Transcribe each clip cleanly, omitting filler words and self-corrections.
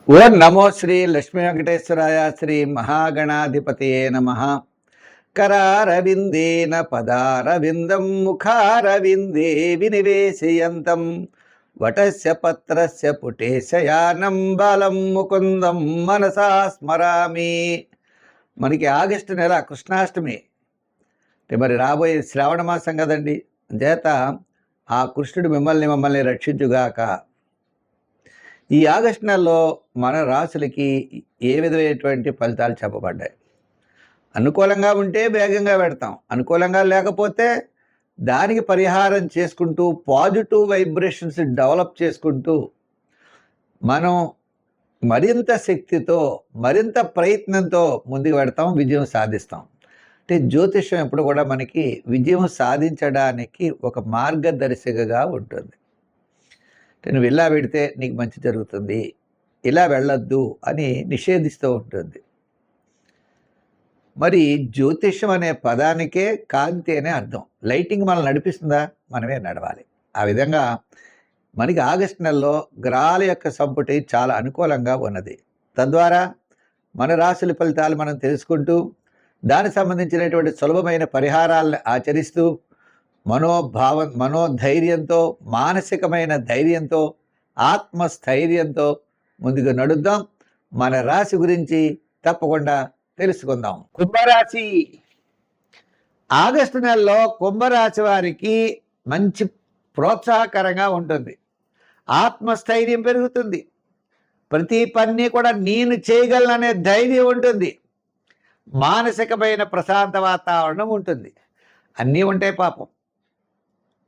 ఓం నమో శ్రీ లక్ష్మీ వెంకటేశ్వరాయ. శ్రీ మహాగణాధిపతయే నమః. కరారవిందేన పదారవిందం ముఖారవిందే వినివేశయంతం వటస్య పత్రస్య పుటేశయానం బాలం ముకుందం మనసా స్మరామి. మనకి ఆగస్టు నెల కృష్ణాష్టమి, మరి రాబోయే శ్రావణ మాసం కదండి. చేత ఆ కృష్ణుడు మమ్మల్ని రక్షించుగాక. ఈ ఆగస్టు నెలలో మన రాశులకి ఏ విధమైనటువంటి ఫలితాలు చెప్పబడ్డాయి? అనుకూలంగా ఉంటే వేగంగా పెడతాం, అనుకూలంగా లేకపోతే దానికి పరిహారం చేసుకుంటూ పాజిటివ్ వైబ్రేషన్స్ డెవలప్ చేసుకుంటూ మనం మరింత శక్తితో మరింత ప్రయత్నంతో ముందుకు పెడతాం, విజయం సాధిస్తాం. అంటే జ్యోతిష్యం ఎప్పుడు కూడా మనకి విజయం సాధించడానికి ఒక మార్గదర్శికగా ఉంటుంది. నువ్వు ఇలా పెడితే నీకు మంచి జరుగుతుంది, ఇలా వెళ్ళొద్దు అని నిషేధిస్తూ ఉంటుంది. మరి జ్యోతిష్యం అనే పదానికే కాంతి అనే అర్థం. లైటింగ్ మనల్ని నడిపిస్తుందా? మనమే నడవాలి. ఆ విధంగా మనకి ఆగస్టు నెలలో గ్రహాల యొక్క సంపుటి చాలా అనుకూలంగా ఉన్నది. తద్వారా మన రాశుల ఫలితాలు మనం తెలుసుకుంటూ దానికి సంబంధించినటువంటి సులభమైన పరిహారాలను ఆచరిస్తూ మనోధైర్యంతో, మానసికమైన ధైర్యంతో, ఆత్మస్థైర్యంతో ముందుకు నడుద్దాం. మన రాశి గురించి తప్పకుండా తెలుసుకుందాం. కుంభరాశి. ఆగస్టు నెలలో కుంభరాశి వారికి మంచి ప్రోత్సాహకరంగా ఉంటుంది. ఆత్మస్థైర్యం పెరుగుతుంది. ప్రతి పని కూడా నేను చేయగలననే ధైర్యం ఉంటుంది. మానసికమైన ప్రశాంత వాతావరణం ఉంటుంది. అన్నీ ఉంటాయి. పాపం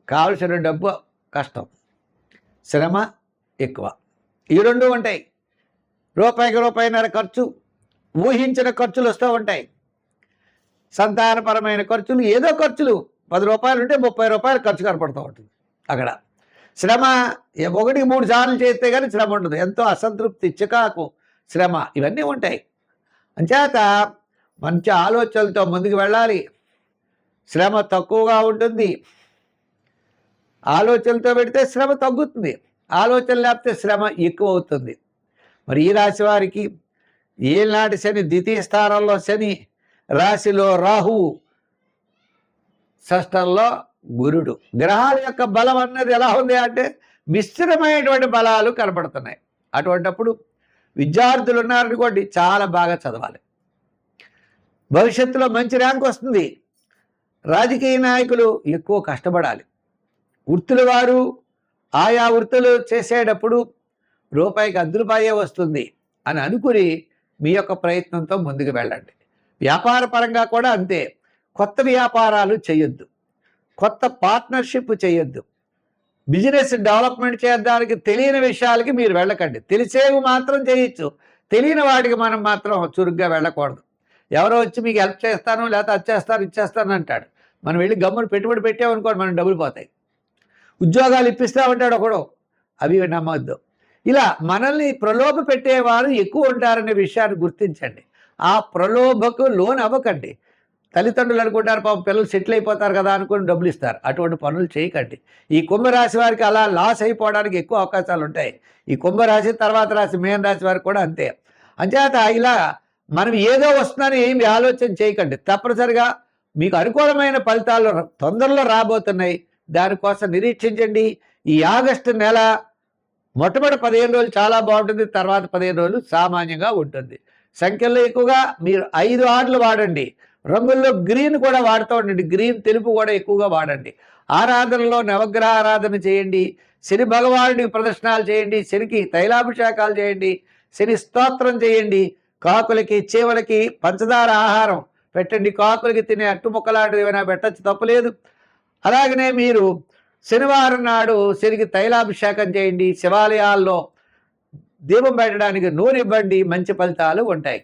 కావలసిన డబ్బు కష్టం, శ్రమ ఎక్కువ, ఈ రెండు ఉంటాయి. రూపాయికి రూపాయిన్నర ఖర్చు, ఊహించిన ఖర్చులు వస్తూ ఉంటాయి. సంతానపరమైన ఖర్చులు, ఏదో ఖర్చులు 10 రూపాయలు ఉంటే 30 రూపాయలు ఖర్చు కనపడుతూ ఉంటుంది. అక్కడ శ్రమ 1కి 3 సార్లు చేస్తే కానీ శ్రమ ఉండదు. ఎంతో అసంతృప్తి, చికాకు, శ్రమ ఇవన్నీ ఉంటాయి. అంచేత మంచి ఆలోచనలతో ముందుకు వెళ్ళాలి. శ్రమ తక్కువగా ఉంటుంది. ఆలోచనలతో పెడితే శ్రమ తగ్గుతుంది, ఆలోచన లేకపోతే శ్రమ ఎక్కువ అవుతుంది. మరి ఈ రాశి వారికి ఏనాటి శని ద్వితీయ స్థానంలో శని, రాశిలో రాహువు, షష్టంలో గురుడు. గ్రహాల యొక్క బలం అన్నది ఎలా ఉంది అంటే మిశ్రమైనటువంటి బలాలు కనపడుతున్నాయి. అటువంటిప్పుడు విద్యార్థులు ఉన్నారనుకోండి, చాలా బాగా చదవాలి, భవిష్యత్తులో మంచి ర్యాంక్ వస్తుంది. రాజకీయ నాయకులు ఎక్కువ కష్టపడాలి. వృత్తుల వారు ఆయా వృత్తులు చేసేటప్పుడు రూపాయికి 10 రూపాయే వస్తుంది అని అనుకుని మీ యొక్క ప్రయత్నంతో ముందుకు వెళ్ళండి. వ్యాపార పరంగా కూడా అంతే. కొత్త వ్యాపారాలు చేయొద్దు, కొత్త పార్ట్నర్షిప్ చేయొద్దు, బిజినెస్ డెవలప్మెంట్ చేయడానికి తెలియని విషయాలకి మీరు వెళ్ళకండి. తెలిసేవి మాత్రం చేయొచ్చు, తెలియని వాటికి మనం మాత్రం చురుగ్గా వెళ్ళకూడదు. ఎవరో వచ్చి మీకు హెల్ప్ చేస్తాను, లేకపోతే అది చేస్తాను, ఇచ్చేస్తాను అంటాడు. మనం వెళ్ళి గమ్మును పెట్టుబడి పెట్టామనుకోండి, మనం డబ్బులు పోతాయి. ఉద్యోగాలు ఇప్పిస్తామంటాడు ఒకడు, అవి నమ్మొద్దు. ఇలా మనల్ని ప్రలోభ పెట్టేవారు ఎక్కువ ఉంటారనే విషయాన్ని గుర్తించండి. ఆ ప్రలోభకు లోన్ అవ్వకండి. తల్లిదండ్రులు అనుకుంటారు పాపం పిల్లలు సెటిల్ అయిపోతారు కదా అనుకుని డబ్బులు ఇస్తారు. అటువంటి పనులు చేయకండి. ఈ కుంభరాశి వారికి అలా లాస్ అయిపోవడానికి ఎక్కువ అవకాశాలు ఉంటాయి. ఈ కుంభరాశి తర్వాత రాశి మీన రాశి వారికి కూడా అంతే. అంచేత ఇలా మనం ఏదో వస్తుందని ఏమి ఆలోచన చేయకండి. తప్పనిసరిగా మీకు అనుకూలమైన ఫలితాలు తొందరలో రాబోతున్నాయి. దానికోసం నిరీక్షించండి. ఈ ఆగస్టు నెల మొట్టమొదటి 15 రోజులు చాలా బాగుంటుంది, తర్వాత 15 రోజులు సామాన్యంగా ఉంటుంది. సంఖ్యల్లో ఎక్కువగా మీరు 5 ఆర్లు వాడండి. రంగుల్లో గ్రీన్ కూడా వాడుతూ ఉండండి. గ్రీన్, తెలుపు కూడా ఎక్కువగా వాడండి. ఆరాధనలో నవగ్రహ ఆరాధన చేయండి. శని భగవానుడికి ప్రదర్శనలు చేయండి. శనికి తైలాభిషేకాలు చేయండి. శని స్తోత్రం చేయండి. కాకులకి, చీమలకి పంచదార ఆహారం పెట్టండి. కాకులకి తినే అట్టుముక్కలాంటివి ఏమైనా పెట్టచ్చు, తప్పులేదు. అలాగనే మీరు శనివారం నాడు శనికి తైలాభిషేకం చేయండి. శివాలయాల్లో దీపం పెట్టడానికి నూనె ఇవ్వండి. మంచి ఫలితాలు ఉంటాయి.